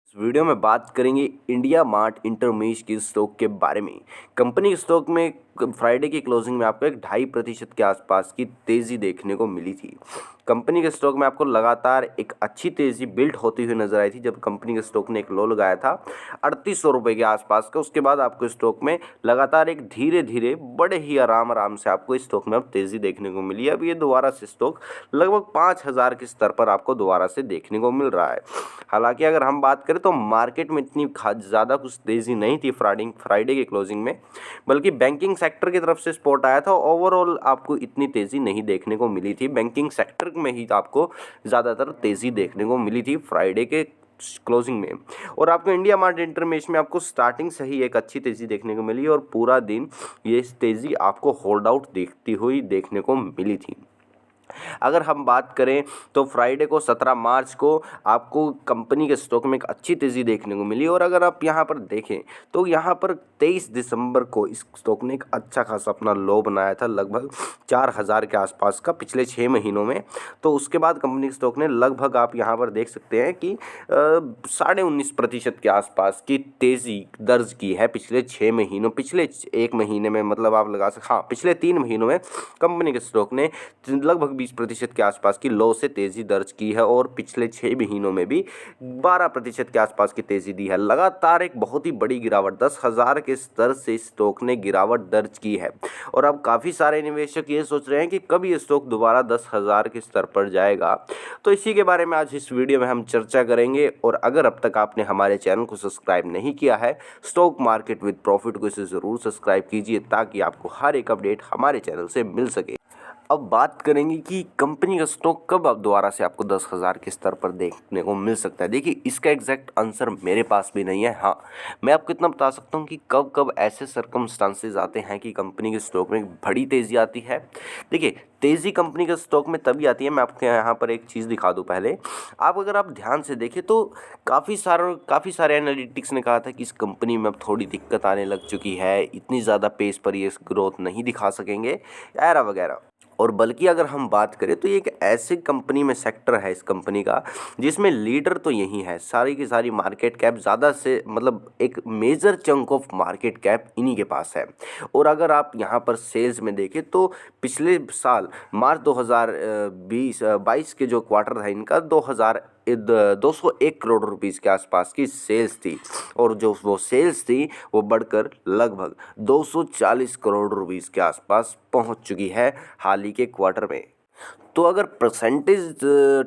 इस वीडियो में बात करेंगे इंडिया मार्ट इंटरमेश की स्टॉक के बारे में। कंपनी स्टॉक में फ्राइडे की क्लोजिंग में आपको 2.5% के आसपास की तेज़ी देखने को मिली थी। कंपनी के स्टॉक में आपको लगातार एक अच्छी तेज़ी बिल्ड होती हुई नजर आई थी। जब कंपनी के स्टॉक ने एक लो लगाया था 3800 रुपये के आसपास का, उसके बाद आपको स्टॉक में लगातार एक धीरे धीरे बड़े ही आराम से आपको इस स्टॉक में अब तेज़ी देखने को मिली। अब ये दोबारा से स्टॉक लगभग 5000 के स्तर पर आपको दोबारा से देखने को मिल रहा है। हालांकि अगर हम बात करें तो मार्केट में इतनी ज़्यादा कुछ तेज़ी नहीं थी फ्राइडे की क्लोजिंग में, बल्कि बैंकिंग सेक्टर की तरफ से सपोर्ट आया था। ओवरऑल आपको इतनी तेज़ी नहीं देखने को मिली थी, बैंकिंग सेक्टर में ही आपको ज़्यादातर तेज़ी देखने को मिली थी फ्राइडे के क्लोजिंग में। और आपको इंडिया मार्ट इंटरमेश में आपको स्टार्टिंग से ही एक अच्छी तेज़ी देखने को मिली और पूरा दिन ये तेज़ी आपको होल्ड आउट देखती हुई देखने को मिली थी। अगर हम बात करें तो फ्राइडे को 17 मार्च को आपको कंपनी के स्टॉक में एक अच्छी तेज़ी देखने को मिली। और अगर आप यहाँ पर देखें तो यहाँ पर 23 दिसंबर को इस स्टॉक ने एक अच्छा खासा अपना लो बनाया था, लगभग 4000 के आसपास का पिछले 6 महीनों में। तो उसके बाद कंपनी के स्टॉक ने लगभग आप यहाँ पर देख सकते हैं कि 19.5% के आसपास की तेज़ी दर्ज की है पिछले 6 महीनों, पिछले 1 महीने में, मतलब आप लगा सकते, हाँ, पिछले 3 महीनों में कंपनी के स्टॉक ने लगभग 20% के आसपास की लो से तेज़ी दर्ज की है और पिछले 6 महीनों में भी 12% के आसपास की तेज़ी दी है। लगातार एक बहुत ही बड़ी गिरावट 10,000 के स्तर से स्टॉक ने गिरावट दर्ज की है। और अब काफ़ी सारे निवेशक ये सोच रहे हैं कि कब ये स्टॉक दोबारा 10,000 के स्तर पर जाएगा। तो इसी के बारे में आज इस वीडियो में हम चर्चा करेंगे। और अगर अब तक आपने हमारे चैनल को सब्सक्राइब नहीं किया है, स्टॉक मार्केट विद प्रॉफिट को, इसे ज़रूर सब्सक्राइब कीजिए ताकि आपको हर एक अपडेट हमारे चैनल से मिल सके। अब बात करेंगे कि कंपनी का स्टॉक कब अब दोबारा से आपको 10,000 के स्तर पर देखने को मिल सकता है। देखिए, इसका एग्जैक्ट आंसर मेरे पास भी नहीं है। हाँ, मैं आपको इतना बता सकता हूँ कि कब कब ऐसे सर्कमस्टांसेस आते हैं कि कंपनी के स्टॉक में बड़ी तेज़ी आती है। देखिए, तेज़ी कंपनी के स्टॉक में तभी आती है, मैं आपको यहाँ पर एक चीज़ दिखा दूँ पहले। अगर आप ध्यान से देखें तो काफ़ी सारे एनालिटिक्स ने कहा था कि इस कंपनी में अब थोड़ी दिक्कत आने लग चुकी है, इतनी ज़्यादा पेस पर ये ग्रोथ नहीं दिखा सकेंगे, ऐरा वगैरह। और बल्कि अगर हम बात करें तो ये एक ऐसी कंपनी में सेक्टर है इस कंपनी का जिसमें लीडर तो यही है, सारी की सारी मार्केट कैप ज़्यादा से मतलब एक major chunk of market cap इन्हीं के पास है। और अगर आप यहाँ पर सेल्स में देखें तो पिछले साल मार्च 2022 के जो क्वार्टर था इनका 201 करोड़ रुपीस के आसपास की सेल्स थी। और जो वो सेल्स थी वो बढ़कर लगभग 240 करोड़ रुपीस के आसपास पहुंच चुकी है हाल ही के क्वार्टर में। तो अगर परसेंटेज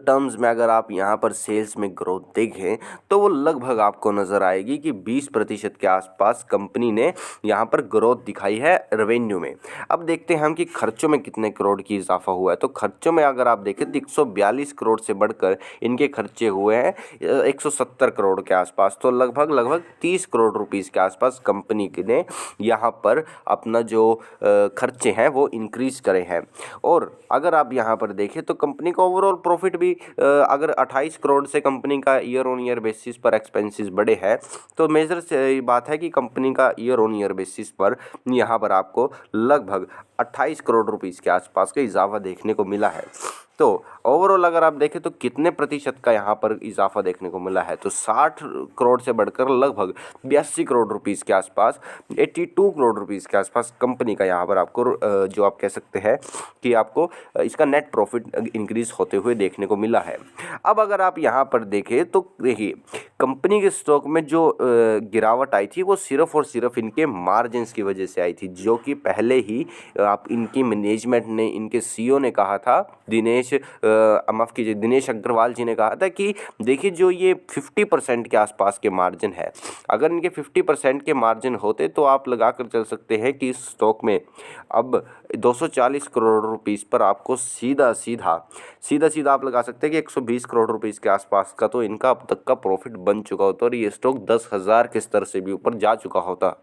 टर्म्स में अगर आप यहाँ पर सेल्स में ग्रोथ देखें तो वो लगभग आपको नज़र आएगी कि 20% के आसपास कंपनी ने यहाँ पर ग्रोथ दिखाई है रेवेन्यू में। अब देखते हैं हम कि खर्चों में कितने करोड़ की इजाफा हुआ है। तो खर्चों में अगर आप देखें तो 142 करोड़ से बढ़कर इनके खर्चे हुए हैं 170 करोड़ के आसपास। तो लगभग 30 करोड़ रुपीज़ के आसपास कंपनी ने यहाँ पर अपना जो खर्चे हैं वो इंक्रीज करे हैं। और अगर आप यहाँ पर देखें तो कंपनी का ओवरऑल प्रॉफिट भी अगर 28 करोड़ से कंपनी का ईयर ऑन ईयर बेसिस पर एक्सपेंसेस बढ़े हैं, तो मेजर से बात है कि कंपनी का ईयर ऑन ईयर बेसिस पर यहाँ पर आपको लगभग 28 करोड़ रुपीस के आसपास का इजाफा देखने को मिला है। तो ओवरऑल अगर आप देखें तो कितने प्रतिशत का यहाँ पर इजाफा देखने को मिला है, तो 60 करोड़ से बढ़कर लगभग 82 करोड़ रुपीस के आसपास, 82 करोड़ रुपीस के आसपास कंपनी का यहाँ पर आपको जो आप कह सकते हैं कि आपको इसका नेट प्रॉफिट इंक्रीज होते हुए देखने को मिला है। अब अगर आप यहाँ पर देखें तो देखिए, कंपनी के स्टॉक में जो गिरावट आई थी वो सिर्फ और सिर्फ इनके मार्जिन्स की वजह से आई थी, जो कि पहले ही आप इनकी मैनेजमेंट ने, इनके सीईओ ने कहा था, माफ़ कीजिए, दिनेश अग्रवाल जी ने कहा था कि देखिए जो ये 50% के आसपास के मार्जिन है, अगर इनके 50% के मार्जिन होते तो आप लगा कर चल सकते हैं कि इस स्टॉक में अब 240 करोड़ रुपीस पर आपको सीधा सीधा आप लगा सकते हैं कि 120 करोड़ रुपीस के आसपास का तो इनका अब तक का प्रॉफिट बन चुका होता और ये स्टॉक 10,000 के स्तर से भी ऊपर जा चुका होता।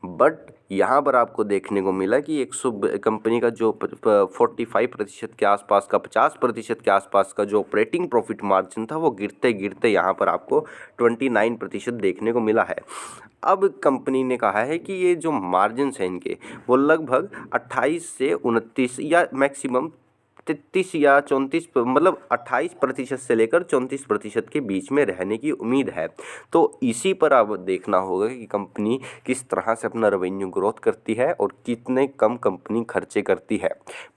बट यहाँ पर आपको देखने को मिला कि कंपनी का जो 45% के आसपास का, 50% के आसपास का जो ऑपरेटिंग प्रॉफिट मार्जिन था वो गिरते गिरते यहाँ पर आपको 29% देखने को मिला है। अब कंपनी ने कहा है कि ये जो मार्जिन्स हैं इनके वो लगभग 28 से 29 या मैक्सिमम 33 या 34 मतलब 28% से लेकर 34% के बीच में रहने की उम्मीद है। तो इसी पर अब देखना होगा कि कंपनी किस तरह से अपना रेवेन्यू ग्रोथ करती है और कितने कम कंपनी खर्चे करती है।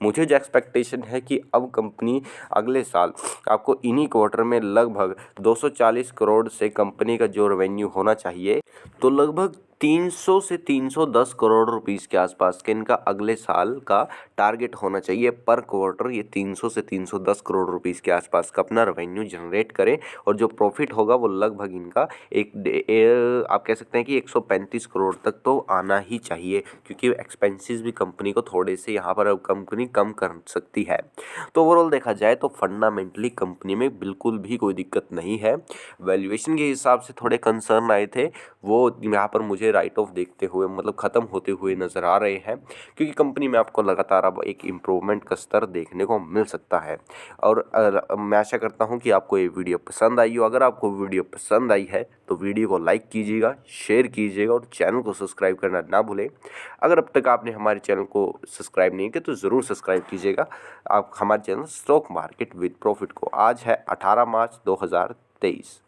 मुझे जो एक्सपेक्टेशन है कि अब कंपनी अगले साल आपको इन्हीं क्वार्टर में लगभग 240 करोड़ से कंपनी का जो रेवेन्यू होना चाहिए, तो लगभग 300 से 310 करोड़ रुपीस के आसपास के इनका अगले साल का टारगेट होना चाहिए पर क्वार्टर। ये 300 से 310 करोड़ रुपीस के आसपास का अपना रेवेन्यू जनरेट करें और जो प्रॉफिट होगा वो लगभग इनका आप कह सकते हैं कि 135 करोड़ तक तो आना ही चाहिए, क्योंकि एक्सपेंसेस भी कंपनी को थोड़े से यहाँ पर अब कंपनी कम कर सकती है। तो ओवरऑल देखा जाए तो फंडामेंटली कंपनी में बिल्कुल भी कोई दिक्कत नहीं है। वैल्यूएशन के हिसाब से थोड़े कंसर्न आए थे, वो यहाँ पर मुझे राइट ऑफ देखते हुए मतलब ख़त्म होते हुए नज़र आ रहे हैं, क्योंकि कंपनी में आपको लगातार अब एक इम्प्रूवमेंट का स्तर देखने को मिल सकता है। और मैं आशा करता हूँ कि आपको ये वीडियो पसंद आई हो। अगर आपको वीडियो पसंद आई है तो वीडियो को लाइक कीजिएगा, शेयर कीजिएगा और चैनल को सब्सक्राइब करना ना भूलें। अगर अब तक आपने हमारे चैनल को सब्सक्राइब नहीं किया तो ज़रूर सब्सक्राइब कीजिएगा आप हमारे channel stock market with profit को। आज है 18 मार्च 2023।